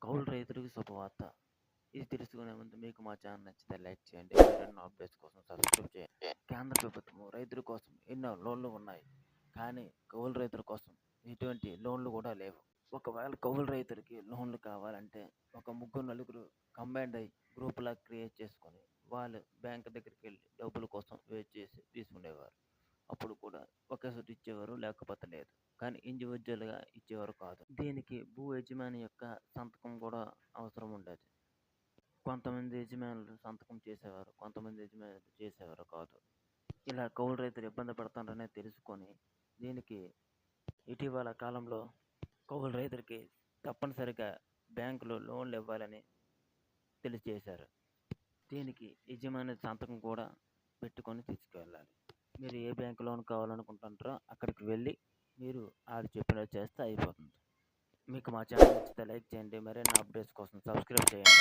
కౌలు రైతులకు శుభవార్త. ఇది తెలుసుకునే ముందు మీకు మా ఛానల్ నచ్చితే లైక్ చేయండి. మరిన్ని అప్డేట్స్ కోసం సబ్స్క్రైబ్ చేయండి. కేంద్ర ప్రభుత్వం రైతుల కోసం ఎన్నో లోన్లు ఉన్నాయి, కానీ కౌలు రైతుల కోసం ఎటువంటి లోన్లు కూడా లేవు. ఒకవేళ కౌలు రైతులకి లోన్లు కావాలంటే ఒక ముగ్గురు నలుగురు కంబైండ్ అయ్యి గ్రూపులా క్రియేట్ చేసుకొని వాళ్ళు బ్యాంక్ దగ్గరికి వెళ్ళి డబ్బుల కోసం వెయిట్ చేసి తీసుకునేవారు. అప్పుడు కూడా ఒకేసారి ఇచ్చేవారు, లేకపోతే లేదు. కానీ ఇండివిజువల్గా ఇచ్చేవారు కాదు. దీనికి భూ యజమాని యొక్క సంతకం కూడా అవసరం ఉండేది. కొంతమంది యజమానులు సంతకం చేసేవారు, కొంతమంది యజమానులు చేసేవారు కాదు. ఇలా కౌలు రైతులు ఇబ్బంది పడుతున్నారనే తెలుసుకొని దీనికి ఇటీవల కాలంలో కౌలు రైతులకి తప్పనిసరిగా బ్యాంకులో లోన్లు ఇవ్వాలని తెలియజేశారు. దీనికి యజమాని సంతకం కూడా పెట్టుకొని తీసుకువెళ్ళాలి. మీరు ఏ బ్యాంకు లోన్ కావాలనుకుంటుంటారో అక్కడికి వెళ్ళి మీరు ఆడు చెప్పినట్టు చేస్తే అయిపోతుంది. మీకు మా ఛానల్ నచ్చితే లైక్ చేయండి. మరిన్ని అప్డేట్స్ కోసం సబ్స్క్రైబ్ చేయండి.